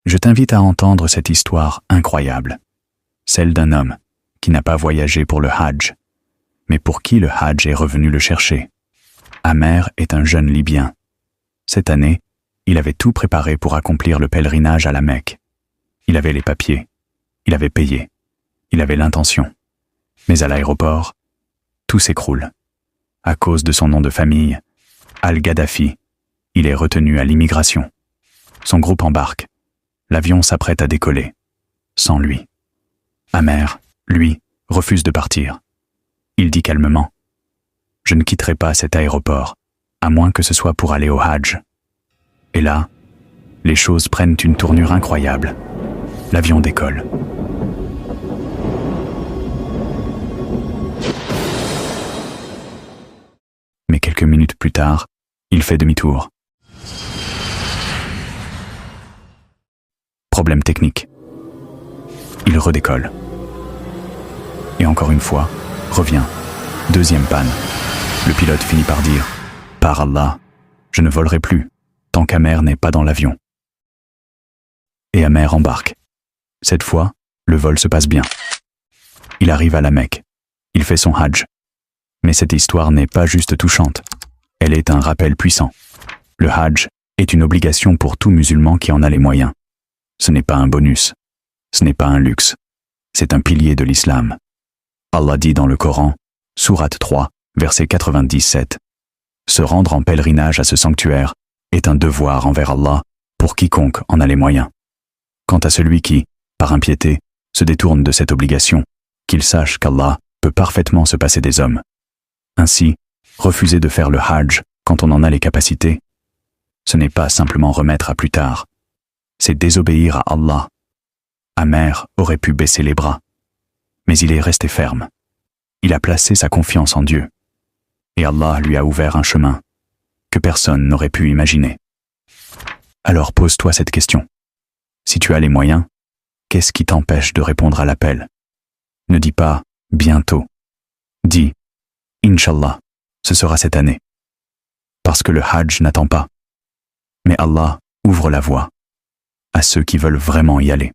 Je t'invite à entendre cette histoire incroyable, celle d'un homme qui n'a pas voyagé pour le Hajj, mais pour qui le Hajj est revenu le chercher. Amer est un jeune Libyen. Cette année, il avait tout préparé pour accomplir le pèlerinage à la Mecque. Il avait les papiers, il avait payé, il avait l'intention. Mais à l'aéroport, tout s'écroule. À cause de son nom de famille, Al-Gaddafi, il est retenu à l'immigration. Son groupe embarque. L'avion s'apprête à décoller. Sans lui. Amer, lui, refuse de partir. Il dit calmement « Je ne quitterai pas cet aéroport, à moins que ce soit pour aller au Hajj. » Et là, les choses prennent une tournure incroyable. L'avion décolle. Mais quelques minutes plus tard, il fait demi-tour. Problème technique. Il redécolle. Et encore une fois, revient. Deuxième panne. Le pilote finit par dire « Par Allah, je ne volerai plus, tant qu'Amer n'est pas dans l'avion. » Et Amer embarque. Cette fois, le vol se passe bien. Il arrive à la Mecque. Il fait son Hajj. Mais cette histoire n'est pas juste touchante. Elle est un rappel puissant. Le Hajj est une obligation pour tout musulman qui en a les moyens. Ce n'est pas un bonus. Ce n'est pas un luxe. C'est un pilier de l'islam. Allah dit dans le Coran, Sourate 3, verset 97, « Se rendre en pèlerinage à ce sanctuaire est un devoir envers Allah pour quiconque en a les moyens. Quant à celui qui, par impiété, se détourne de cette obligation, qu'il sache qu'Allah peut parfaitement se passer des hommes. Ainsi, refuser de faire le Hajj quand on en a les capacités, ce n'est pas simplement remettre à plus tard, c'est désobéir à Allah. » Amer aurait pu baisser les bras, mais il est resté ferme. Il a placé sa confiance en Dieu. Et Allah lui a ouvert un chemin que personne n'aurait pu imaginer. Alors pose-toi cette question. Si tu as les moyens, qu'est-ce qui t'empêche de répondre à l'appel? Ne dis pas « bientôt ». Dis « Inch'Allah, ce sera cette année ». Parce que le Hajj n'attend pas. Mais Allah ouvre la voie à ceux qui veulent vraiment y aller.